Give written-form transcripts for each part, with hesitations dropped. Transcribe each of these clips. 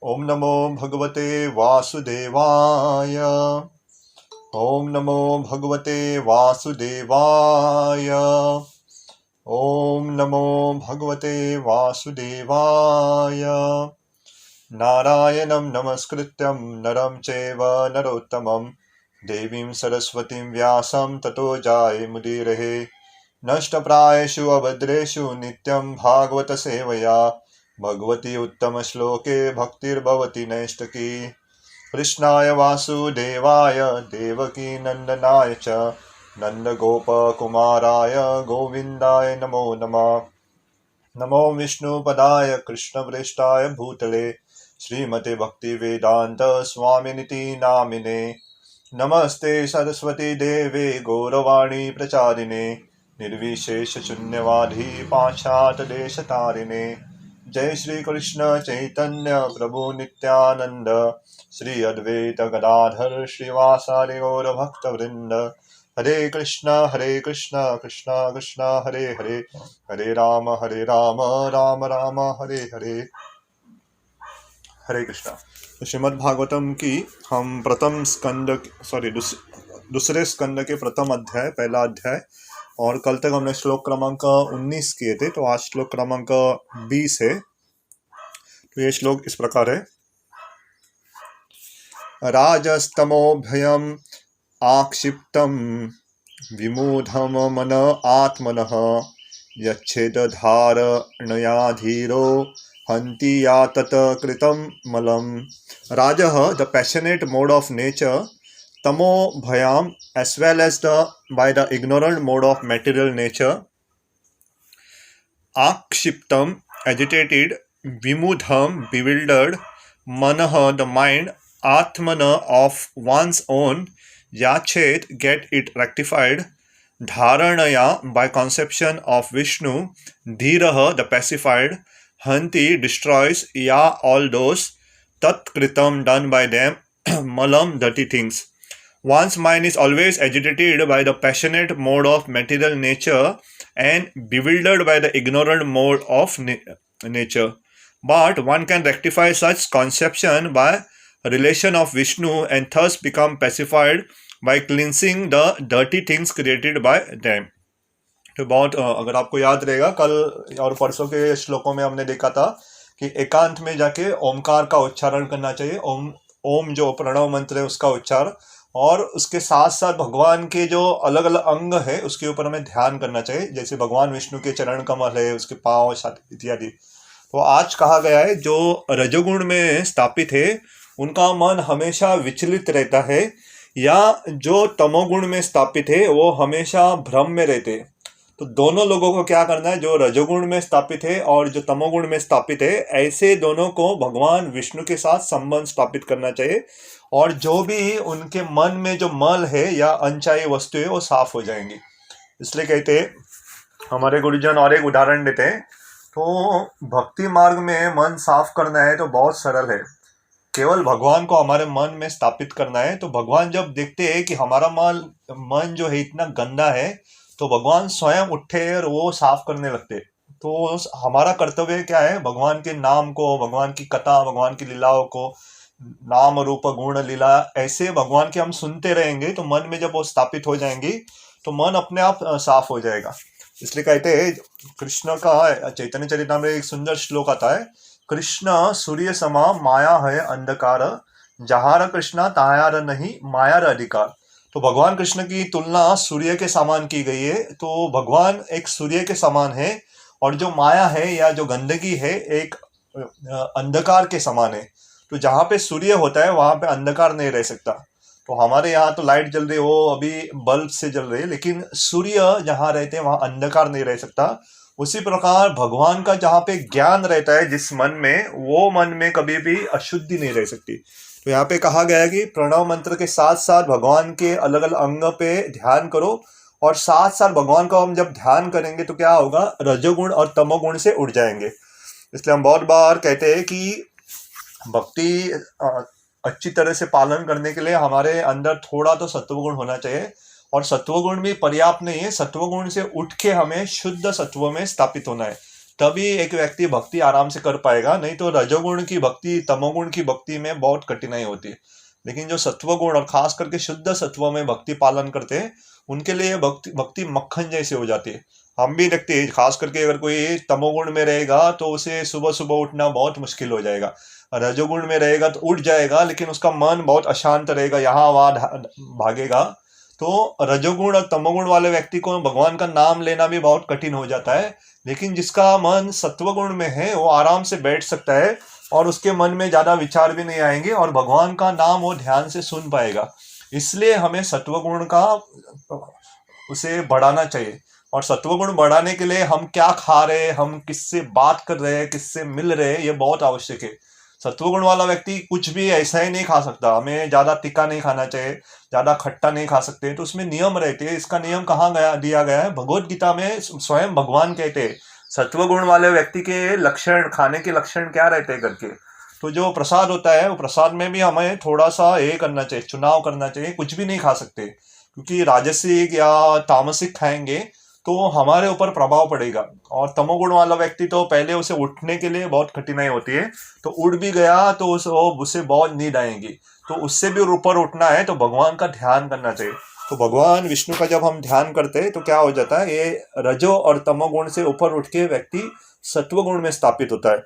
ओम नमो भगवते वासुदेवाय। ओम नमो भगवते वासुदेवाय। ओम नमो भगवते वासुदेवाय। नारायणं नमस्कृत्यं नरं चैव नरोत्तमं देवीं सरस्वतीं व्यासं ततो जायेमुदीरये। नष्टप्रायेषु अभद्रेषु नित्यं भागवत सेवया भगवती उत्तम श्लोके भक्तिर्भवति नैष्टकी। कृष्णाय वासुदेवाय देवकी नंदनाय च नंदगोपकुमाराय गोविंदाय नमो नमः। नमो विष्णुपदाय कृष्णप्रेष्ठाय भूतले श्रीमते भक्तिवेदांत स्वामिनिति नामिने। नमस्ते सरस्वती देवे गौरवाणी प्रचारिणे निर्विशेष शून्यवादी पाश्चात देश तारिणे। जय श्री कृष्ण चैतन्य प्रभु नित्यानंद श्री अद्वैत गदाधर श्रीवासादि गौर भक्त वृंद। हरे कृष्णा कृष्णा कृष्णा हरे हरे, हरे राम राम राम हरे हरे। हरे कृष्णा। तो श्रीमद् भागवतम की हम दूसरे स्कंद के प्रथम अध्याय, पहला अध्याय, और कल तक हमने श्लोक क्रमांक 19 किए थे, तो आज श्लोक क्रमांक 20 है। तो ये श्लोक इस प्रकार है। राजस्तमो भयम आक्षिप्तम विमूढ़म मन आत्मनः यच्छेद धारणया धीरो हन्ति या तत् कृतं मलम। Rajah, the passionate mode of nature, tamo bhayam, as well as by the ignorant mode of material nature, akshiptam, agitated, vimudham, bewildered, manah, the mind, atmana, of one's own, yachet, get it rectified, dharanaya, by conception of Vishnu, dhiraha, the pacified, hanti, destroys, ya, all those, tat kritam, done by them, malam, dirty things. One's mind is always agitated by the passionate mode of material nature and bewildered by the ignorant mode of nature. But one can rectify such conception by relation of Vishnu and thus become pacified by cleansing the dirty things created by them. तो बहुत अगर आपको याद रहेगा, कल और परसों के श्लोकों में हमने देखा था कि एकांत में जाके ओमकार का उच्चारण करना चाहिए। ओम जो प्रणव मंत्र है उसका उच्चार, और उसके साथ साथ भगवान के जो अलग अलग अंग है उसके ऊपर हमें ध्यान करना चाहिए। जैसे भगवान विष्णु के चरण कमल है, उसके पांव इत्यादि। तो आज कहा गया है जो रजोगुण में स्थापित है उनका मन हमेशा विचलित रहता है, या जो तमोगुण में स्थापित है वो हमेशा भ्रम में रहते हैं। तो दोनों लोगों को क्या करना है, जो रजोगुण में स्थापित है और जो तमोगुण में स्थापित है, ऐसे दोनों को भगवान विष्णु के साथ संबंध स्थापित करना चाहिए, और जो भी उनके मन में जो मल है या अनचाही वस्तु है वो साफ हो जाएंगी। इसलिए कहते हैं हमारे गुरुजन, और एक उदाहरण देते हैं। तो भक्ति मार्ग में मन साफ करना है तो बहुत सरल है। केवल भगवान को हमारे मन में स्थापित करना है। तो भगवान जब देखते हैं कि हमारा मन जो है इतना गंदा है, तो भगवान स्वयं उठे और वो साफ करने लगते। तो हमारा कर्तव्य क्या है, भगवान के नाम को, भगवान की कथा, भगवान की लीलाओं को, नाम रूप गुण लीला, ऐसे भगवान के हम सुनते रहेंगे। तो मन में जब वो स्थापित हो जाएंगी तो मन अपने आप साफ हो जाएगा। इसलिए कहते हैं, कृष्ण का चैतन्य चरितामृत में एक सुंदर श्लोक आता है। कृष्ण सूर्य समा माया है अंधकार, जहार कृष्णा तायार नहीं मायार अधिकार। तो भगवान कृष्ण की तुलना सूर्य के समान की गई है। तो भगवान एक सूर्य के समान है, और जो माया है या जो गंदगी है एक अंधकार के समान है। तो जहाँ पे सूर्य होता है वहां पे अंधकार नहीं रह सकता। तो हमारे यहाँ तो लाइट जल रही है, वो अभी बल्ब से जल रही है, लेकिन सूर्य जहाँ रहते हैं वहां अंधकार नहीं रह सकता। उसी प्रकार भगवान का जहाँ पे ज्ञान रहता है जिस मन में, वो मन में कभी भी अशुद्धि नहीं रह सकती। तो यहाँ पे कहा गया है कि प्रणव मंत्र के साथ साथ भगवान के अलग अलग अंग पे ध्यान करो, और साथ साथ भगवान को हम जब ध्यान करेंगे तो क्या होगा, रजोगुण और तमोगुण से उड़ जाएंगे। इसलिए हम बहुत बार कहते हैं कि भक्ति अच्छी तरह से पालन करने के लिए हमारे अंदर थोड़ा तो सत्वगुण होना चाहिए, और सत्वगुण भी पर्याप्त नहीं है। सत्वगुण से उठ के हमें शुद्ध सत्व में स्थापित होना है। तभी एक व्यक्ति भक्ति आराम से कर पाएगा, नहीं तो रजोगुण की भक्ति तमोगुण की भक्ति में बहुत कठिनाई होती है। लेकिन जो सत्वगुण और खास करके शुद्ध सत्व में भक्ति पालन करते हैं, उनके लिए भक्ति भक्ति मक्खन जैसी हो जाती है। हम भी देखते हैं, खास करके अगर कोई तमोगुण में रहेगा तो उसे सुबह सुबह उठना बहुत मुश्किल हो जाएगा। रजोगुण में रहेगा तो उठ जाएगा, लेकिन उसका मन बहुत अशांत रहेगा, यहाँ वहाँ भागेगा। तो रजोगुण और तमोगुण वाले व्यक्ति को भगवान का नाम लेना भी बहुत कठिन हो जाता है। लेकिन जिसका मन सत्वगुण में है वो आराम से बैठ सकता है और उसके मन में ज्यादा विचार भी नहीं आएंगे और भगवान का नाम वो ध्यान से सुन पाएगा। इसलिए हमें सत्वगुण का उसे बढ़ाना चाहिए। और सत्वगुण बढ़ाने के लिए हम क्या खा रहे हैं, हम किससे बात कर रहे हैं, किससे मिल रहे हैं, ये बहुत आवश्यक है। सत्वगुण वाला व्यक्ति कुछ भी ऐसा ही नहीं खा सकता। हमें ज्यादा तीखा नहीं खाना चाहिए, ज्यादा खट्टा नहीं खा सकते, तो उसमें नियम रहते हैं। इसका नियम कहाँ गया दिया गया है? भगवत गीता में स्वयं भगवान कहते हैं सत्वगुण वाले व्यक्ति के लक्षण, खाने के लक्षण क्या रहते हैं करके। तो जो प्रसाद होता है वो प्रसाद में भी हमें थोड़ा सा ये करना चाहिए, चुनाव करना चाहिए। कुछ भी नहीं खा सकते, क्योंकि राजसिक या तामसिक खाएंगे तो हमारे ऊपर प्रभाव पड़ेगा। और तमोगुण वाला व्यक्ति तो पहले उसे उठने के लिए बहुत कठिनाई होती है, तो उठ भी गया तो उसे बहुत नींद आएगी। तो उससे भी ऊपर उठना है तो भगवान का ध्यान करना चाहिए। तो भगवान विष्णु का जब हम ध्यान करते हैं तो क्या हो जाता है, ये रजो और तमोगुण से ऊपर उठ के व्यक्ति सत्वगुण में स्थापित होता है।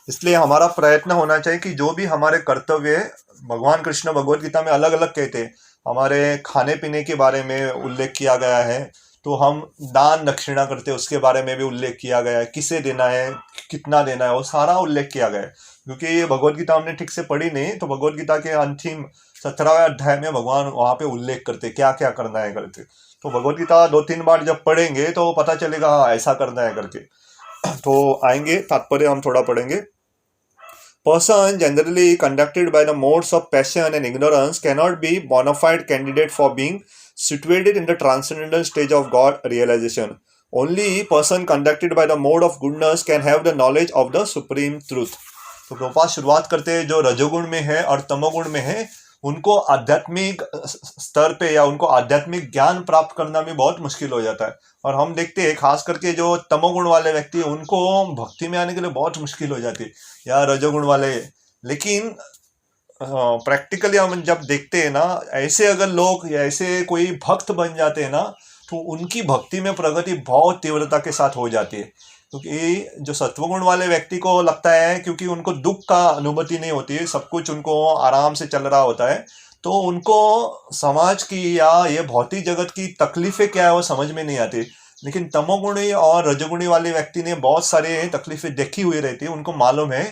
इसलिए हमारा प्रयत्न होना चाहिए कि जो भी हमारे कर्तव्य है, भगवान कृष्ण भगवत गीता में अलग अलग कहते हैं। हमारे खाने पीने के बारे में उल्लेख किया गया है, तो हम दान दक्षिणा करते हैं उसके बारे में भी उल्लेख किया गया है, किसे देना है, कितना देना है, वो सारा उल्लेख किया गया है। क्योंकि ये भगवत गीता हमने ठीक से पढ़ी नहीं, तो भगवत गीता के अंतिम 17वें अध्याय में भगवान वहां पे उल्लेख करते क्या क्या करना है करके। तो भगवत गीता 2-3 बार जब पढ़ेंगे तो पता चलेगा हाँ ऐसा करना है करके। तो आएंगे, तात्पर्य हम थोड़ा पढ़ेंगे। Person generally conducted by the modes of passion and ignorance cannot be bona fide candidate for being situated in the transcendental stage of God realization. Only person conducted by the mode of goodness can have the knowledge of the supreme truth. तो प्रभुपाद शुरुआत करते हैं जो रजोगुण में है और तमोगुण में है, उनको आध्यात्मिक स्तर पे या उनको आध्यात्मिक ज्ञान प्राप्त करना भी बहुत मुश्किल हो जाता है। और हम देखते हैं खास करके जो तमोगुण वाले व्यक्ति उनको भक्ति में आने के लिए बहुत मुश्किल हो जाती है, या रजोगुण वाले। लेकिन प्रैक्टिकली हम जब देखते हैं ना, ऐसे अगर लोग या ऐसे कोई भक्त बन जाते हैं ना, तो उनकी भक्ति में प्रगति बहुत तीव्रता के साथ हो जाती है। क्योंकि जो सत्वगुण वाले व्यक्ति को लगता है, क्योंकि उनको दुख का अनुभूति नहीं होती है, सब कुछ उनको आराम से चल रहा होता है, तो उनको समाज की या ये भौतिक जगत की तकलीफें क्या है वो समझ में नहीं आती। लेकिन तमोगुणी और रजोगुणी वाले व्यक्ति ने बहुत सारे तकलीफें देखी हुई रहती है, उनको मालूम है,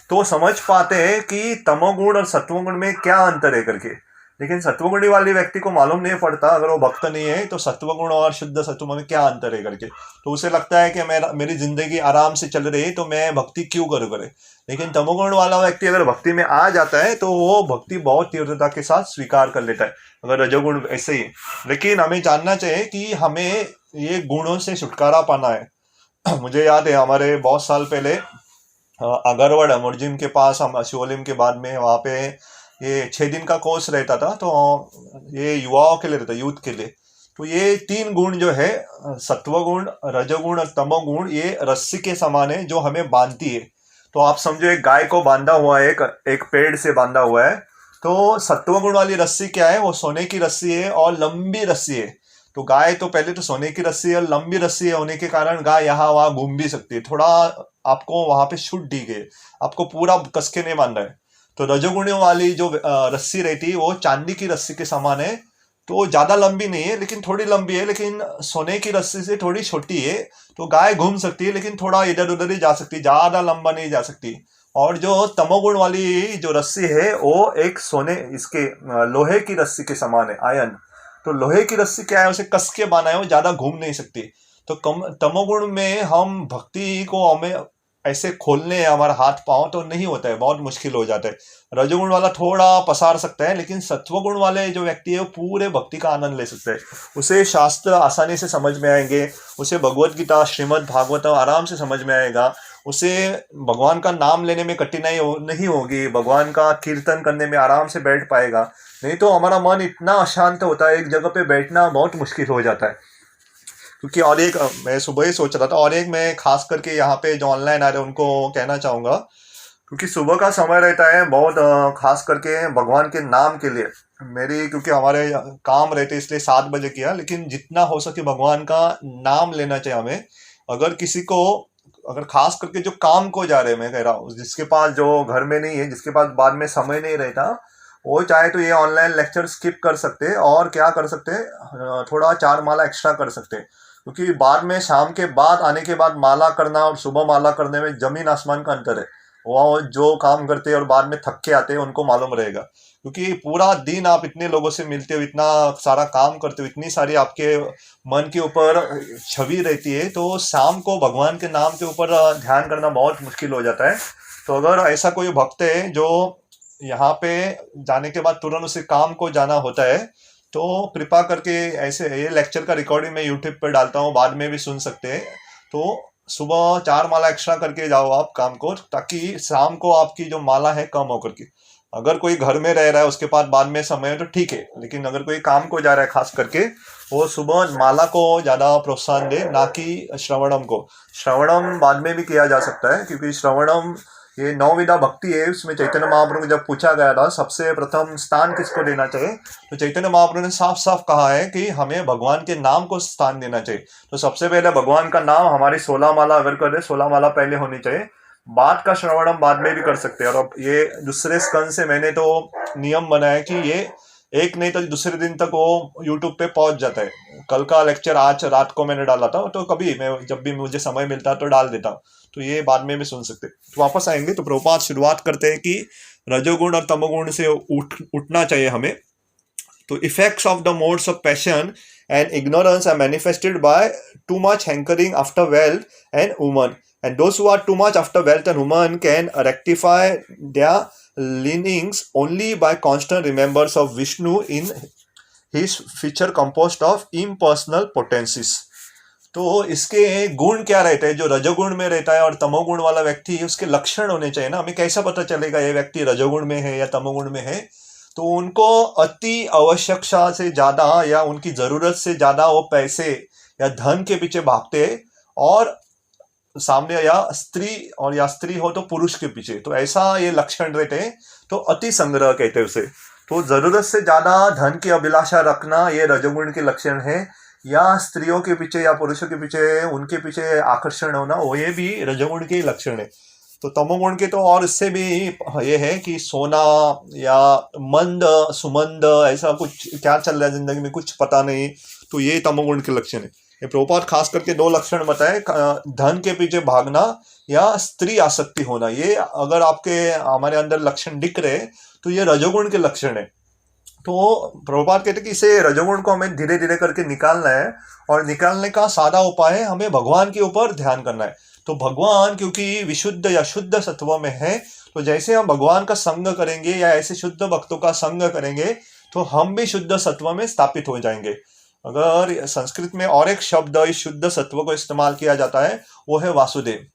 तो वो समझ पाते हैं कि तमोगुण और सत्वगुण में क्या अंतर है करके। लेकिन सत्वगुणी वाले व्यक्ति को मालूम नहीं पड़ता, अगर वो भक्त नहीं है, तो सत्वगुण और शुद्ध सत्व में क्या अंतर है करके। तो उसे लगता है कि मेरी जिंदगी आराम से चल रही है तो मैं भक्ति क्यों करूँ करे। लेकिन तमोगुण वाला व्यक्ति अगर भक्ति में आ जाता है तो वो भक्ति बहुत तीव्रता के साथ स्वीकार कर लेता है, अगर रजोगुण ऐसे ही। लेकिन हमें जानना चाहिए कि हमें ये गुणों से छुटकारा पाना है। मुझे याद है हमारे बहुत साल पहले अगरवाड़ अमरजिम के पास, हम शिवलिंग के बाद में वहाँ पे ये 6 दिन का कोर्स रहता था, तो ये युवाओं के लिए रहता, यूथ के लिए। तो ये 3 गुण जो है, सत्वगुण, रजोगुण और तमोगुण, ये रस्सी के समान है जो हमें बांधती है। तो आप समझो एक गाय को बांधा हुआ है, एक पेड़ से बांधा हुआ है। तो सत्वगुण वाली रस्सी क्या है, वो सोने की रस्सी है और लंबी रस्सी है। तो गाय तो पहले तो सोने की रस्सी है, लंबी रस्सी है होने के कारण गाय यहाँ वहां घूम भी सकती है, थोड़ा आपको वहां पे छूट दी गई, आपको पूरा कसके नहीं बांधा है। तो रजोगुणियों वाली जो रस्सी रहती है वो चांदी की रस्सी के समान है। तो ज्यादा लंबी नहीं है लेकिन थोड़ी लंबी है, लेकिन सोने की रस्सी से थोड़ी छोटी है। तो गाय घूम सकती है लेकिन थोड़ा इधर उधर ही जा सकती है, ज्यादा लंबा नहीं जा सकती। और जो तमोगुण वाली जो रस्सी है वो एक इसके लोहे की रस्सी के समान है, आयन। तो लोहे की रस्सी क्या है, उसे कस के बांधा है, वो ज्यादा घूम नहीं सकती। तो तमोगुण में हम भक्ति को हमें ऐसे खोलने हमारा हाथ पांव तो नहीं होता है, बहुत मुश्किल हो जाता है। रजोगुण वाला थोड़ा पसार सकता है, लेकिन सत्वगुण वाले जो व्यक्ति है वो पूरे भक्ति का आनंद ले सकते हैं। उसे शास्त्र आसानी से समझ में आएंगे, उसे भगवत गीता, श्रीमद् भागवत आराम से समझ में आएगा, उसे भगवान का नाम लेने में कठिनाई नहीं होगी, भगवान का कीर्तन करने में आराम से बैठ पाएगा। नहीं तो हमारा मन इतना अशांत होता है, एक जगह पे बैठना बहुत मुश्किल हो जाता है। क्योंकि और एक मैं सुबह ही सोच रहा था, और एक मैं खास करके यहाँ पे जो ऑनलाइन आ रहे हैं उनको कहना चाहूँगा, क्योंकि सुबह का समय रहता है बहुत खास करके भगवान के नाम के लिए। मेरी क्योंकि हमारे काम रहते इसलिए 7 बजे किया, लेकिन जितना हो सके भगवान का नाम लेना चाहिए हमें। अगर किसी को, अगर खास करके जो काम को जा रहे हैं, मैं कह रहा हूँ जिसके पास, जो घर में नहीं है, जिसके पास बाद में समय नहीं रहता, वो चाहे तो ये ऑनलाइन लेक्चर स्किप कर सकते हैं और क्या कर सकते हैं, थोड़ा 4 माला एक्स्ट्रा कर सकते हैं। क्योंकि बाद में शाम के बाद आने के बाद माला करना और सुबह माला करने में जमीन आसमान का अंतर है। वो जो काम करते हैं और बाद में थक के आते हैं उनको मालूम रहेगा, क्योंकि पूरा दिन आप इतने लोगों से मिलते हो, इतना सारा काम करते हो, इतनी सारी आपके मन के ऊपर छवि रहती है, तो शाम को भगवान के नाम के ऊपर ध्यान करना बहुत मुश्किल हो जाता है। तो अगर ऐसा कोई भक्त है जो यहाँ पे जाने के बाद तुरंत उसे काम को जाना होता है, तो कृपा करके ऐसे, ये लेक्चर का रिकॉर्डिंग मैं यूट्यूब पर डालता हूँ, बाद में भी सुन सकते हैं। तो सुबह 4 माला एक्स्ट्रा करके जाओ आप काम को, ताकि शाम को आपकी जो माला है कम होकर के। अगर कोई घर में रह रहा है उसके पास बाद में समय है तो ठीक है, लेकिन अगर कोई काम को जा रहा है खास करके, वो सुबह माला को ज्यादा प्रोत्साहन दे, ना कि श्रवणम को। श्रवणम बाद में भी किया जा सकता है, क्योंकि श्रवणम ये 9 विधा भक्ति है। उसमें चैतन्य महाप्रभु को जब पूछा गया था सबसे प्रथम स्थान किसको देना चाहिए, तो चैतन्य महाप्रभु ने साफ साफ कहा है कि हमें भगवान के नाम को स्थान देना चाहिए। तो सबसे पहले भगवान का नाम, हमारी 16 माला अगर कर रहे, 16 माला पहले होनी चाहिए, बाद का श्रवण हम बाद में भी कर सकते हैं। और अब ये दूसरे स्कंद से मैंने तो नियम बनाया कि ये एक नहीं तो दूसरे दिन तक वो यूट्यूब पे पहुंच जाता है। कल का लेक्चर आज रात को मैंने डाला था, तो कभी मैं जब भी मुझे समय मिलता है तो डाल देता हूँ, तो ये बाद में भी सुन सकते। तो वापस आएंगे, तो प्रभुपाद शुरुआत करते हैं कि रजोगुण और तमोगुण से उठना चाहिए हमें। तो effects of the modes of passion and ignorance are manifested by too much hankering after wealth and woman, and those who are too much after wealth and woman can rectify their leanings only by constant remembrance of Vishnu in his feature composed of impersonal potencies. तो इसके गुण क्या रहते हैं, जो रजोगुण में रहता है और तमोगुण वाला व्यक्ति, उसके लक्षण होने चाहिए ना। हमें कैसा पता चलेगा ये व्यक्ति रजोगुण में है या तमोगुण में है, तो उनको अति आवश्यकता से ज्यादा या उनकी जरूरत से ज्यादा वो पैसे या धन के पीछे भागते हैं, और सामने या स्त्री, और या स्त्री हो तो पुरुष के पीछे, तो ऐसा ये लक्षण रहते हैं। तो अति संग्रह कहते हैं उसे। तो जरूरत से ज्यादा धन की अभिलाषा रखना ये रजोगुण के लक्षण है, या स्त्रियों के पीछे या पुरुषों के पीछे, उनके पीछे आकर्षण होना, वो ये भी रजोगुण के लक्षण है। तो तमोगुण के तो और इससे भी ये है कि सोना या मंद सुमंद, ऐसा कुछ क्या चल रहा है जिंदगी में कुछ पता नहीं, तो ये तमोगुण के लक्षण है। ये प्रभुपाद खास करके 2 लक्षण बताए, धन के पीछे भागना या स्त्री आसक्ति होना। ये अगर आपके हमारे अंदर लक्षण दिख रहे तो ये रजोगुण के लक्षण है। तो प्रभुपाद कहते हैं कि इसे रजोगुण को हमें धीरे धीरे करके निकालना है, और निकालने का सादा उपाय है हमें भगवान के ऊपर ध्यान करना है। तो भगवान क्योंकि विशुद्ध या शुद्ध सत्व में है, तो जैसे हम भगवान का संग करेंगे या ऐसे शुद्ध भक्तों का संग करेंगे, तो हम भी शुद्ध सत्व में स्थापित हो जाएंगे। अगर संस्कृत में और एक शब्द इस शुद्ध सत्व को इस्तेमाल किया जाता है, वो है वासुदेव।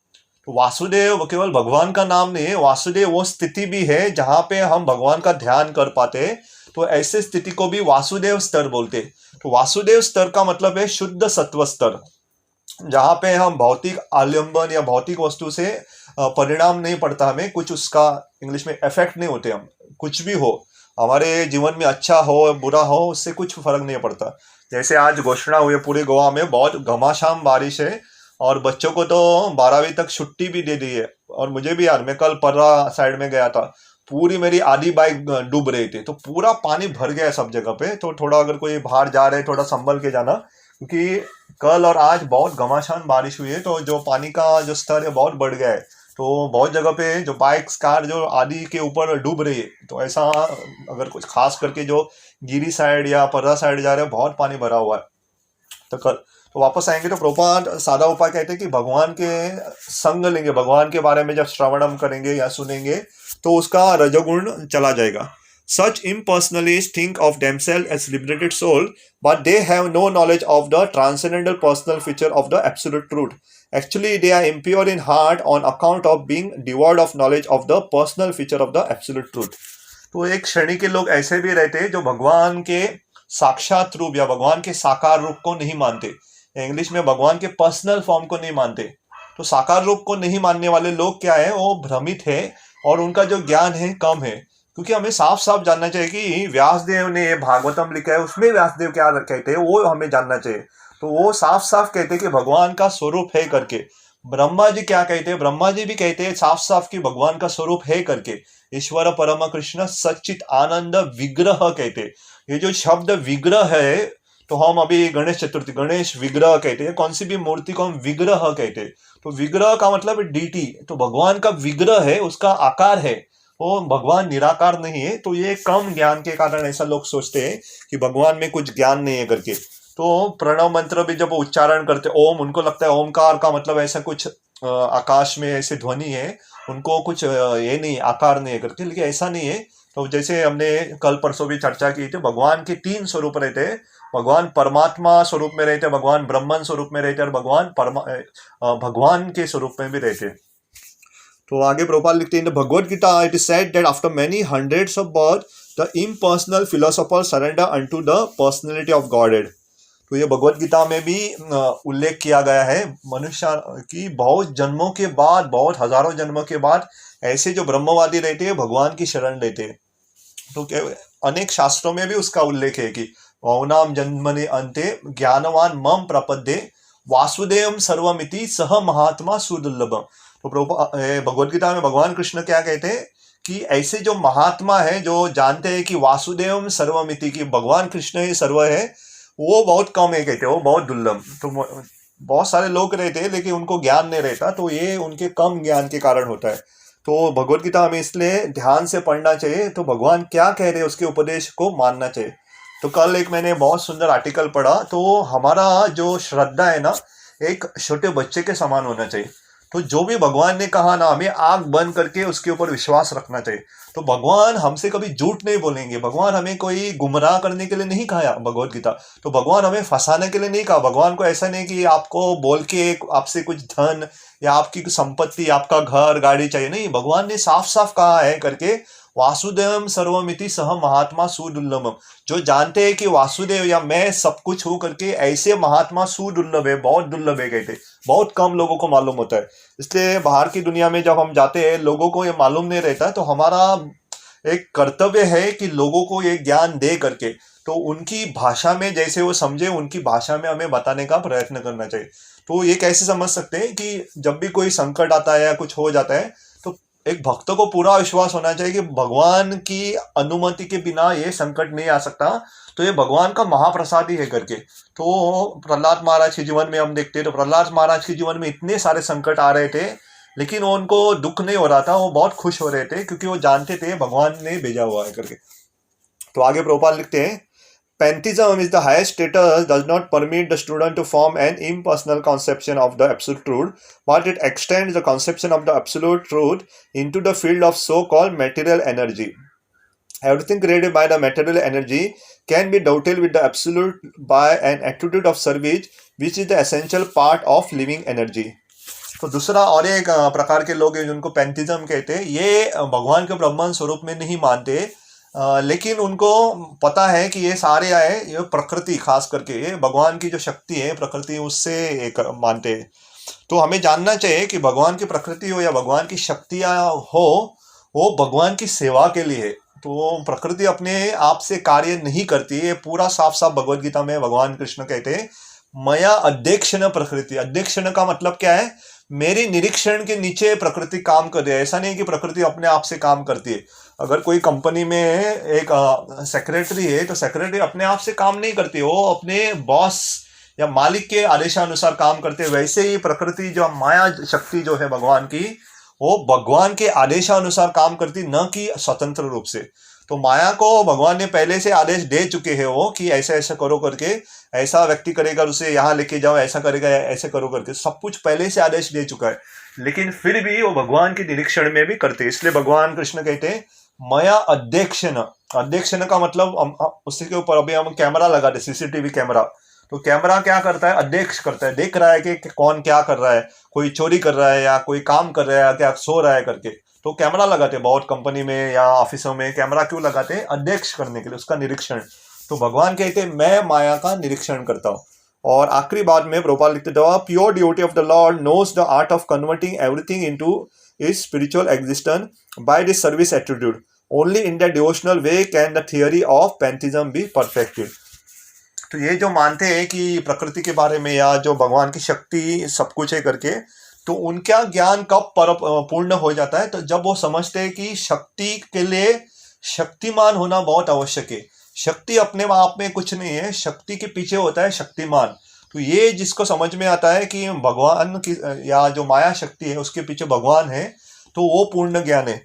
तो वासुदेव केवल भगवान का नाम नहीं है, वासुदेव वो स्थिति भी है जहां पे हम भगवान का ध्यान कर पाते। तो ऐसे स्थिति को भी वासुदेव स्तर बोलते। तो वासुदेव स्तर का मतलब है शुद्ध सत्व स्तर, जहां पे हम भौतिक आलंबन या भौतिक वस्तु से परिणाम नहीं पड़ता हमें, कुछ उसका इंग्लिश में इफेक्ट नहीं होते। हम कुछ भी हो हमारे जीवन में, अच्छा हो बुरा हो, उससे कुछ फर्क नहीं पड़ता। जैसे आज घोषणा हुई पूरे गोवा में बहुत घमासान बारिश है, और बच्चों को तो 12वीं तक छुट्टी भी दे दी है। और मुझे भी यार, मैं कल पर्रा साइड में गया था, पूरी मेरी आधी बाइक डूब रही थी, तो पूरा पानी भर गया है सब जगह पे। तो थोड़ा अगर कोई बाहर जा रहे थोड़ा संभल के जाना, क्योंकि कल और आज बहुत घमासान बारिश हुई है, तो जो पानी का जो स्तर है बहुत बढ़ गया है। तो बहुत जगह पे जो बाइक्स कार जो आदि के ऊपर डूब रही है। तो ऐसा अगर कुछ खास करके जो गिरी साइड या पर्रा साइड जा रहे हैं, बहुत पानी भरा हुआ है। तो कल तो वापस आएंगे तो प्रभुपाद सादा उपाय कहते हैं कि भगवान के संग लेंगे, भगवान के बारे में जब श्रवणम करेंगे या सुनेंगे, तो उसका रजोगुण चला जाएगा। Such impersonalists think of themselves as liberated soul, but they have no knowledge of the transcendental personal feature of the absolute truth. Actually, they are impure in heart on account of being devoid of knowledge of the personal feature of the absolute truth. तो एक श्रेणी के लोग ऐसे भी रहते हैं जो भगवान के साक्षात रूप या भगवान के साकार रूप को नहीं मानते, इंग्लिश में भगवान के पर्सनल फॉर्म को नहीं मानते। तो साकार रूप को नहीं मानने वाले लोग क्या है, वो भ्रमित है और उनका जो ज्ञान है कम है। क्योंकि हमें साफ साफ जानना चाहिए कि व्यासदेव ने भागवतम लिखा है, उसमें व्यासदेव क्या कहते हैं वो हमें जानना चाहिए। तो वो साफ साफ कहते हैं कि भगवान का स्वरूप है करके। ब्रह्मा जी क्या कहते हैं, ब्रह्मा जी भी कहते हैं साफ साफ कि भगवान का स्वरूप है करके। ईश्वर परम कृष्ण सच्चित आनंद विग्रह कहते। ये जो शब्द विग्रह है, तो हम अभी गणेश चतुर्थी गणेश विग्रह कहते हैं, कौन सी भी मूर्ति को हम विग्रह कहते हैं। तो विग्रह का मतलब डीटी, तो भगवान का विग्रह है, उसका आकार है, वो भगवान निराकार नहीं है। तो ये कम ज्ञान के कारण ऐसा लोग सोचते हैं कि भगवान में कुछ ज्ञान नहीं है करके। तो प्रणव मंत्र भी जब उच्चारण करते ओम, उनको लगता है ओमकार का मतलब ऐसा कुछ आकाश में ऐसे ध्वनि है, उनको कुछ ये नहीं आकार नहीं है करके, लेकिन ऐसा नहीं है। तो जैसे हमने कल परसों भी चर्चा की थी, भगवान के 3 स्वरूप रहते हैं। भगवान परमात्मा स्वरूप में रहते, भगवान ब्रह्मन स्वरूप में रहते और भगवान के स्वरूप में भी रहते। तो आगे प्रभुपाद लिखते हैं, in the Bhagavad Gita it is said that after many hundreds of birth the impersonal philosopher surrender unto the personality of godhead. तो ये भगवद गीता में भी उल्लेख किया गया है मनुष्य की बहुत जन्मों के बाद, बहुत हजारों जन्मों के बाद ऐसे जो ब्रह्मवादी रहते हैं भगवान की शरण लेते हैं। तो अनेक शास्त्रों में भी उसका उल्लेख है कि मौनाम जन्मने अंते ज्ञानवान मम प्रपद्ये वासुदेव सर्वमिति सह महात्मा सुदुर्लभ। तो भगवद गीता में भगवान कृष्ण क्या कहते हैं कि ऐसे जो महात्मा है जो जानते हैं कि वासुदेव सर्वमिति, की भगवान कृष्ण ही सर्व है, वो बहुत कम है कहते हैं, वो बहुत दुर्लभ। तो बहुत सारे लोग रहते हैं लेकिन उनको ज्ञान नहीं रहता, तो ये उनके कम ज्ञान के कारण होता है। तो भगवद गीता हमें इसलिए ध्यान से पढ़ना चाहिए, तो भगवान क्या कह रहे हैं उसके उपदेश को मानना चाहिए। तो कल एक मैंने बहुत सुंदर आर्टिकल पढ़ा, तो हमारा जो श्रद्धा है ना, एक छोटे बच्चे के समान होना चाहिए। तो जो भी भगवान ने कहा ना, हमें आंख बंद करके उसके ऊपर विश्वास रखना चाहिए। तो भगवान हमसे कभी झूठ नहीं बोलेंगे, भगवान हमें कोई गुमराह करने के लिए नहीं कहा भगवद गीता। तो भगवान हमें फंसाने के लिए नहीं कहा। भगवान को ऐसा नहीं कि आपको बोल के आपसे कुछ धन या आपकी संपत्ति, आपका घर गाड़ी चाहिए, नहीं। भगवान ने साफ साफ कहा है करके, वासुदेव सर्वमिति सह महात्मा सुदुर्लभम। जो जानते हैं कि वासुदेव या मैं सब कुछ हूं करके, ऐसे महात्मा सुदुर्लभ है, बहुत दुर्लभ है कहते, बहुत कम लोगों को मालूम होता है। इसलिए बाहर की दुनिया में जब हम जाते हैं, लोगों को ये मालूम नहीं रहता, तो हमारा एक कर्तव्य है कि लोगों को ये ज्ञान दे करके, तो उनकी भाषा में जैसे वो समझे, उनकी भाषा में हमें बताने का प्रयत्न करना चाहिए। तो ये कैसे समझ सकते हैं कि जब भी कोई संकट आता है या कुछ हो जाता है, तो एक भक्त को पूरा विश्वास होना चाहिए कि भगवान की अनुमति के बिना ये संकट नहीं आ सकता, तो ये भगवान का महाप्रसाद ही है करके। तो प्रहलाद महाराज के जीवन में हम देखते हैं, तो प्रहलाद महाराज के जीवन में इतने सारे संकट आ रहे थे, लेकिन उनको दुख नहीं हो रहा था, वो बहुत खुश हो रहे थे क्योंकि वो जानते थे भगवान ने भेजा हुआ है करके। तो आगे प्रभुपाद लिखते हैं, Pantheism is the highest status does not permit the student to form an impersonal conception of the absolute truth, but it extends the conception of the absolute truth into the field of so-called material energy. Everything created by the material energy can be dovetailed with the absolute by an attitude of service, which is the essential part of living energy. तो दूसरा और एक प्रकार के लोग हैं जिनको pantheism कहते हैं। ये भगवान के ब्रह्मन स्वरूप में नहीं मानते, लेकिन उनको पता है कि ये सारे आए, ये प्रकृति खास करके ये भगवान की जो शक्ति है प्रकृति, उससे एक मानते हैं। तो हमें जानना चाहिए कि भगवान की प्रकृति हो या भगवान की शक्तियाँ हो, वो भगवान की सेवा के लिए है। तो प्रकृति अपने आप से कार्य नहीं करती है, पूरा साफ साफ भगवद गीता में भगवान कृष्ण कहते हैं, मया अध्यक्षण प्रकृति। अध्यक्षण का मतलब क्या है, मेरी निरीक्षण के नीचे प्रकृति काम कर रही है। ऐसा नहीं कि प्रकृति अपने आप से काम करती है। अगर कोई कंपनी में एक सेक्रेटरी है, तो सेक्रेटरी अपने आप से काम नहीं करती, वो अपने बॉस या मालिक के आदेशानुसार काम करते हैं। वैसे ही प्रकृति जो माया शक्ति जो है भगवान की, वो भगवान के आदेशानुसार काम करती, न कि स्वतंत्र रूप से। तो माया को भगवान ने पहले से आदेश दे चुके हैं वो कि ऐसा ऐसा करो करके, ऐसा व्यक्ति करेगा उसे यहाँ लेके जाओ, ऐसा करेगा ऐसे करो करके, सब कुछ पहले से आदेश दे चुका है। लेकिन फिर भी वो भगवान के निरीक्षण में भी करते, इसलिए भगवान कृष्ण कहते हैं मया अध्यक्षण। अध्यक्षण का मतलब उसी के ऊपर अभी हम कैमरा लगा दे, सीसीटीवी कैमरा। तो कैमरा क्या करता है, अध्यक्ष करता है, देख रहा है कि कौन क्या कर रहा है, कोई चोरी कर रहा है या कोई काम कर रहा है या क्या सो रहा है करके। तो कैमरा लगाते हैं, बहुत कंपनी में या ऑफिसों में कैमरा क्यों लगाते हैं, अध्यक्ष करने के लिए, उसका निरीक्षण। तो भगवान कहते हैं मैं माया का निरीक्षण करता हूँ। और आखिरी बात में प्रभुपाद लिखते थे, pure duty of the lord knows the art of converting everything into is spiritual existence by this service attitude. Only in the devotional way can the theory of pantheism be perfected. तो ये जो मानते हैं कि प्रकृति के बारे में या जो भगवान की शक्ति सब कुछ है करके, तो उनका ज्ञान कब पूर्ण हो जाता है, तो जब वो समझते हैं कि शक्ति के लिए शक्तिमान होना बहुत आवश्यक है। शक्ति अपने आप में कुछ नहीं है, शक्ति के पीछे होता है शक्तिमान। तो ये जिसको समझ में आता है कि भगवान की या जो माया शक्ति है उसके पीछे भगवान है, तो वो पूर्ण ज्ञान है।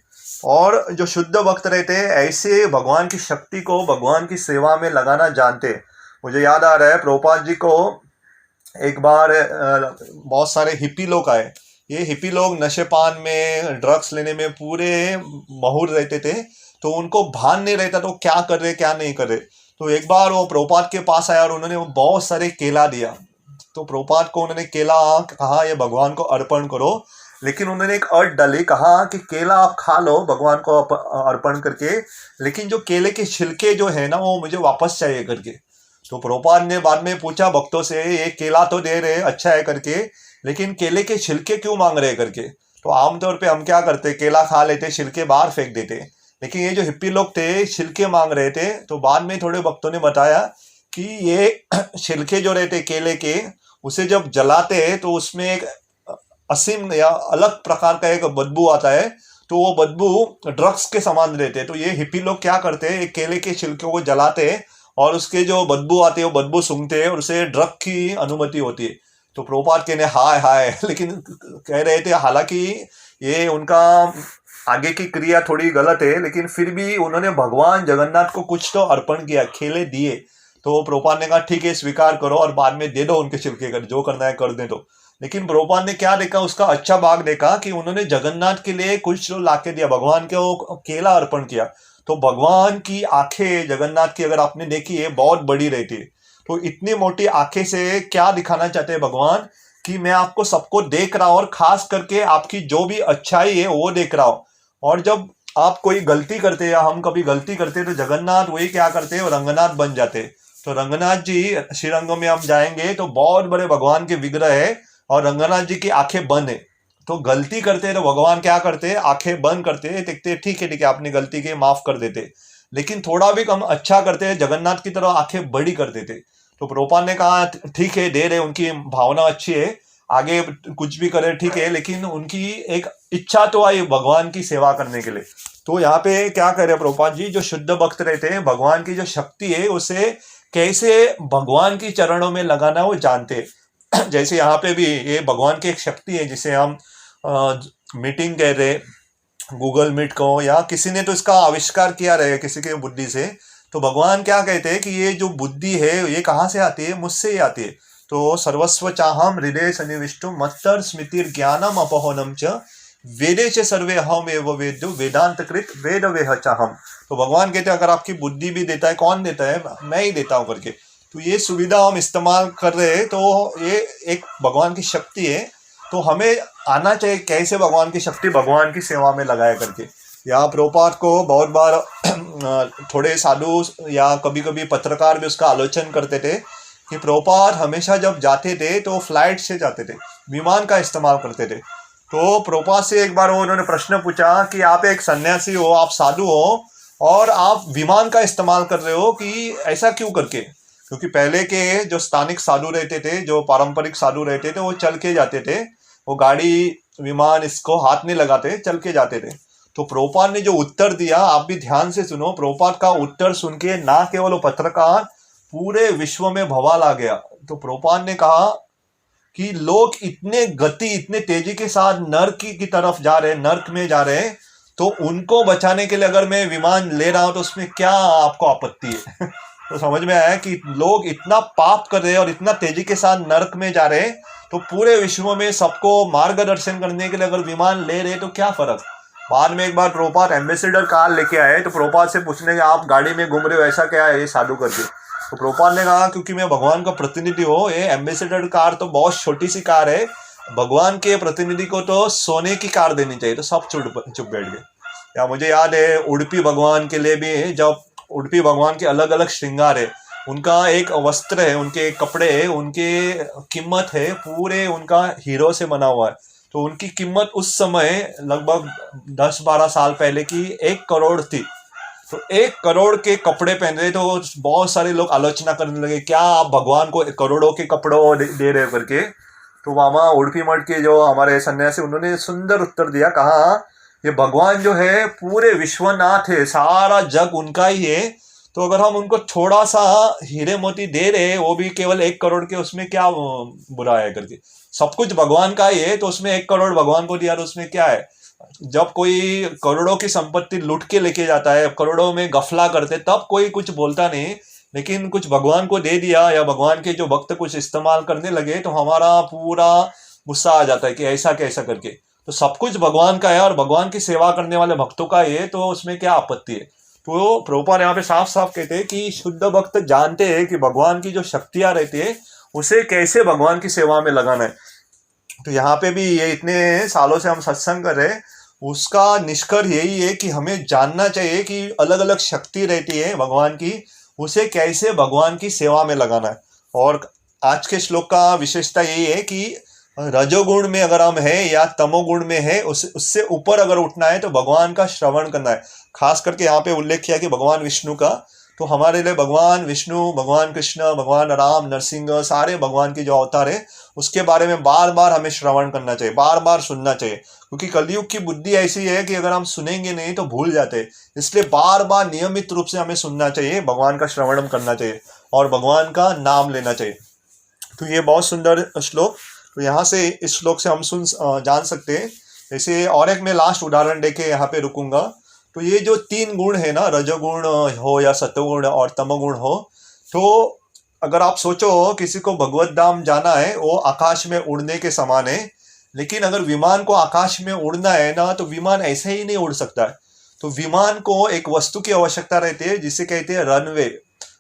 और जो शुद्ध भक्त रहते हैं ऐसे भगवान की शक्ति को भगवान की सेवा में लगाना जानते हैं। मुझे याद आ रहा है प्रभुपाद जी को एक बार बहुत सारे हिप्पी लोग आए। ये हिप्पी लोग नशे पान में, ड्रग्स लेने में पूरे माहुर रहते थे, तो उनको भान नहीं रहता तो क्या कर रहे क्या नहीं कर रहे। तो एक बार वो प्रभुपाद के पास आया और उन्होंने बहुत सारे केला दिया। तो प्रभुपाद को उन्होंने केला कहा ये भगवान को अर्पण करो, लेकिन उन्होंने एक अर्थ डाली, कहा कि केला आप खा लो भगवान को अर्पण करके, लेकिन जो केले के छिलके जो है ना वो मुझे वापस चाहिए करके। तो प्रभुपाद ने बाद में पूछा भक्तों से, ये केला तो दे रहे अच्छा है करके, लेकिन केले के छिलके क्यों मांग रहे करके। तो आमतौर पे हम क्या करते, केला खा लेते, छिलके बाहर फेंक देते, लेकिन ये जो हिप्पी लोग थे छिलके मांग रहे थे। तो बाद में थोड़े भक्तों ने बताया कि ये छिलके जो रहते केले के, उसे जब जलाते तो उसमें एक असीम या अलग प्रकार का एक बदबू आता है, तो वो बदबू ड्रग्स के समान रहते। तो ये हिप्पी लोग क्या करते हैं, केले के छिलके को जलाते और उसके जो बदबू आते हैं वो बदबू सूंघते हैं और उसे ड्रग की अनुमति होती है। तो प्रभुपाद कहने हाय हाय, लेकिन कह रहे थे हालांकि ये उनका आगे की क्रिया थोड़ी गलत है, लेकिन फिर भी उन्होंने भगवान जगन्नाथ को कुछ तो अर्पण किया, केले दिए। तो प्रभुपाद ने कहा ठीक है स्वीकार करो और बाद में दे दो उनके छिलके कर, जो करना है कर दे। तो लेकिन प्रभुपाद ने क्या देखा, उसका अच्छा भाग देखा कि उन्होंने जगन्नाथ के लिए कुछ तो लाके दिया, भगवान को केला अर्पण किया। तो भगवान की आंखें जगन्नाथ की अगर आपने देखी है बहुत बड़ी रहती है। तो इतनी मोटी आंखें से क्या दिखाना चाहते हैं भगवान, कि मैं आपको सबको देख रहा हूं और खास करके आपकी जो भी अच्छाई है वो देख रहा हूं। और जब आप कोई गलती करते या हम कभी गलती करते तो जगन्नाथ वही क्या करते हैं, रंगनाथ बन जाते। तो रंगनाथ जी श्रीरंग में हम जाएंगे तो बहुत बड़े भगवान के विग्रह है और रंगनाथ जी की आंखें बंद है। तो गलती करते हैं तो भगवान क्या करते हैं, आंखें बंद करते हैं, देखते ठीक है आपने गलती की माफ कर देते। लेकिन थोड़ा भी कम अच्छा करते हैं जगन्नाथ की तरह आंखें बड़ी कर देते। तो प्रभुपाद ने कहा ठीक है दे रहे, उनकी भावना अच्छी है, आगे कुछ भी करे ठीक है, लेकिन उनकी एक इच्छा तो आई भगवान की सेवा करने के लिए। तो यहाँ पे क्या कह रहे प्रभुपाद जी, जो शुद्ध भक्त रहते हैं भगवान की जो शक्ति है उसे कैसे भगवान की चरणों में लगाना वो जानते हैं। जैसे यहाँ पे भी ये भगवान की एक शक्ति है जिसे हम मीटिंग कह रहे, गूगल मीट को, या किसी ने तो इसका आविष्कार किया रहे किसी के बुद्धि से। तो भगवान क्या कहते हैं कि ये जो बुद्धि है ये कहाँ से आती है, मुझसे ही आती है। तो सर्वस्व चाहम हृदय सन्निविष्टु मत्तर स्मृतिर ज्ञानम अपहनम च वेदे च सर्वे हम एव वेद्यो वेदांत कृत वेद वेह चाहम। तो भगवान कहते हैं अगर आपकी बुद्धि भी देता है, कौन देता है, मैं ही देता हूँ करके। तो ये सुविधा हम इस्तेमाल कर रहे हैं, तो ये एक भगवान की शक्ति है। तो हमें आना चाहिए कैसे भगवान की शक्ति भगवान की सेवा में लगाया करके। या प्रभुपाद को बहुत बार थोड़े साधु या कभी कभी पत्रकार भी उसका आलोचना करते थे कि प्रभुपाद हमेशा जब जाते थे तो फ्लाइट से जाते थे, विमान का इस्तेमाल करते थे। तो प्रभुपाद से एक बार उन्होंने प्रश्न पूछा कि आप एक सन्यासी हो, आप साधु हो और आप विमान का इस्तेमाल कर रहे हो, कि ऐसा क्यों करके। क्योंकि पहले के जो स्थानिक साधु रहते थे, जो पारंपरिक साधु रहते थे, वो चल के जाते थे, वो गाड़ी विमान इसको हाथ नहीं लगाते, चल के जाते थे। तो प्रभुपाद ने जो उत्तर दिया आप भी ध्यान से सुनो, प्रभुपाद का उत्तर सुन के ना केवल पत्रकार पूरे विश्व में बवाल आ गया। तो प्रभुपाद ने कहा कि लोग इतने तेजी के साथ नर्क की तरफ जा रहे हैं, नर्क में जा रहे हैं, तो उनको बचाने के लिए अगर मैं विमान ले रहा हूं तो उसमें क्या आपको आपत्ति है। तो समझ में आया कि लोग इतना पाप कर रहे हैं और इतना तेजी के साथ नर्क में जा रहे हैं, तो पूरे विश्व में सबको मार्गदर्शन करने के लिए अगर विमान ले रहे तो क्या फर्क। बाद में एक बार प्रभुपाद एम्बेसडर कार लेके आए, तो प्रभुपाद से पूछने के आप गाड़ी में घूम रहे हो ऐसा क्या है ये साधु करके। तो प्रभुपाद ने कहा क्योंकि मैं भगवान का प्रतिनिधि हूँ, ये एम्बेसडर कार तो बहुत छोटी सी कार है, भगवान के प्रतिनिधि को तो सोने की कार देनी चाहिए। तो सब चुप बैठ गए। या मुझे याद है उडुपी भगवान के लिए भी, जब उडुपी भगवान के अलग अलग श्रृंगार है, उनका एक वस्त्र है, उनके एक कपड़े है, उनके कीमत है पूरे उनका हीरो से बना हुआ है। तो उनकी कीमत उस समय लगभग 10-12 साल पहले की 1 करोड़ थी। तो 1 करोड़ के कपड़े पहन रहे, तो बहुत सारे लोग आलोचना करने लगे, क्या आप भगवान को करोड़ों के कपड़ों दे रहे हो करके। तो मामा उड़पी मठ के जो हमारे सन्यासी, उन्होंने सुंदर उत्तर दिया, कहा ये भगवान जो है पूरे विश्वनाथ है, सारा जग उनका ही है। तो अगर हम उनको थोड़ा सा हीरे मोती दे रहे, वो भी केवल 1 करोड़ के, उसमें क्या बुरा है करके। सब कुछ भगवान का ही है, तो उसमें 1 करोड़ भगवान को दिया, तो उसमें क्या है। जब कोई करोड़ों की संपत्ति लूट के लेके जाता है, करोड़ों में गफला करते, तब कोई कुछ बोलता नहीं। लेकिन कुछ भगवान को दे दिया, या भगवान के जो भक्त कुछ इस्तेमाल करने लगे, तो हमारा पूरा गुस्सा आ जाता है कि ऐसा कैसा करके। तो सब कुछ भगवान का है और भगवान की सेवा करने वाले भक्तों का है, तो उसमें क्या आपत्ति है। तो प्रभुपाद यहाँ पे साफ साफ कहते हैं कि शुद्ध भक्त जानते हैं कि भगवान की जो शक्तियां रहती है, उसे कैसे भगवान की सेवा में लगाना है। तो यहाँ पे भी ये इतने सालों से हम सत्संग कर रहे हैं, उसका निष्कर्ष यही है कि हमें जानना चाहिए कि अलग अलग शक्ति रहती है भगवान की, उसे कैसे भगवान की सेवा में लगाना है। और आज के श्लोक का विशेषता यही है कि रजोगुण में अगर हम हैं या तमोगुण में है, उससे ऊपर अगर उठना है तो भगवान का श्रवण करना है। खास करके यहाँ पे उल्लेख किया कि भगवान विष्णु का। तो हमारे लिए भगवान विष्णु, भगवान कृष्ण, भगवान राम, नरसिंह, सारे भगवान की जो अवतार है, उसके बारे में बार बार हमें श्रवण करना चाहिए, बार बार सुनना चाहिए। क्योंकि कलयुग की बुद्धि ऐसी है कि अगर हम सुनेंगे नहीं तो भूल जाते हैं। इसलिए बार बार नियमित रूप से हमें सुनना चाहिए, भगवान का श्रवण करना चाहिए और भगवान का नाम लेना चाहिए। तो ये बहुत सुंदर श्लोक। तो यहाँ से इस श्लोक से हम जान सकते हैं। जैसे और एक मैं लास्ट उदाहरण देके यहाँ पे रुकूंगा। तो ये जो 3 गुण है ना, रजोगुण हो या सत्वगुण और तमोगुण हो, तो अगर आप सोचो किसी को भगवत धाम जाना है, वो आकाश में उड़ने के समान है। लेकिन अगर विमान को आकाश में उड़ना है ना, तो विमान ऐसे ही नहीं उड़ सकता है। तो विमान को एक वस्तु की आवश्यकता रहती है, जिसे कहते हैं रनवे।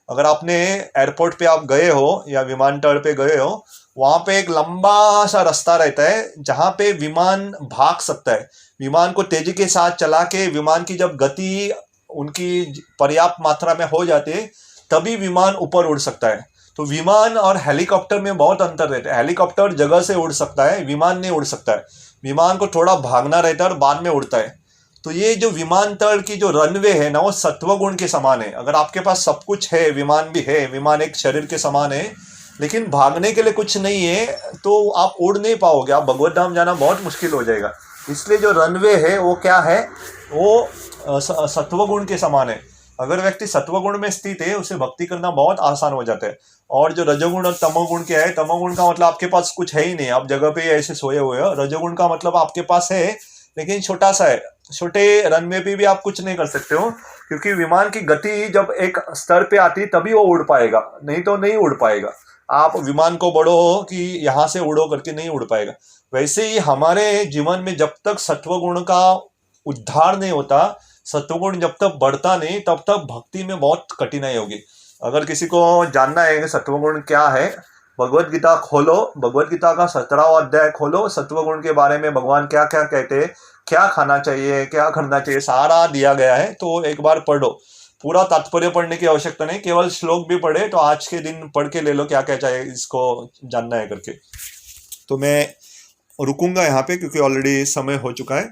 अगर आपने एयरपोर्ट पे आप गए हो या विमानतल पे गए हो, वहां पे एक लंबा सा रास्ता रहता है जहां पे विमान भाग सकता है। विमान को तेजी के साथ चला के, विमान की जब गति उनकी पर्याप्त मात्रा में हो जाती है, तभी विमान ऊपर उड़ सकता है। तो विमान और हेलीकॉप्टर में बहुत अंतर रहता है। हेलीकॉप्टर जगह से उड़ सकता है, विमान नहीं उड़ सकता है। विमान को थोड़ा भागना रहता है और बाद में उड़ता है। तो ये जो विमानतल की जो रनवे है ना, वो सत्वगुण के समान है। अगर आपके पास सब कुछ है, विमान भी है, विमान एक शरीर के समान है, लेकिन भागने के लिए कुछ नहीं है, तो आप उड़ नहीं पाओगे, आप भगवत धाम जाना बहुत मुश्किल हो जाएगा। इसलिए जो रनवे है वो क्या है, वो सत्वगुण के समान है। अगर व्यक्ति सत्वगुण में स्थित है, उसे भक्ति करना बहुत आसान हो जाता है। और जो रजोगुण और तमोगुण क्या है, तमोगुण का मतलब आपके पास कुछ है ही नहीं, आप जगह पे ऐसे सोए हुए हो। रजोगुण का मतलब आपके पास है लेकिन छोटा सा है, छोटे रनवे पे भी आप कुछ नहीं कर सकते हो। क्योंकि विमान की गति जब एक स्तर पे आती तभी वो उड़ पाएगा, नहीं तो नहीं उड़ पाएगा। आप विमान को बढ़ो कि यहाँ से उड़ो करके नहीं उड़ पाएगा। वैसे ही हमारे जीवन में जब तक सत्वगुण का उद्धार नहीं होता, सत्वगुण जब तक बढ़ता नहीं, तब तक भक्ति में बहुत कठिनाई होगी। अगर किसी को जानना है कि सत्वगुण क्या है, भगवत गीता खोलो, भगवत गीता का 17वां अध्याय खोलो, सत्वगुण के बारे में भगवान क्या क्या कहते हैं, क्या खाना चाहिए, क्या करना चाहिए, सारा दिया गया है। तो एक बार पढ़ो। पूरा तात्पर्य पढ़ने की आवश्यकता नहीं, केवल श्लोक भी पढ़े तो आज के दिन पढ़ के ले लो क्या क्या चाहिए, इसको जानना है करके। तो मैं रुकूंगा यहाँ पे क्योंकि ऑलरेडी समय हो चुका है।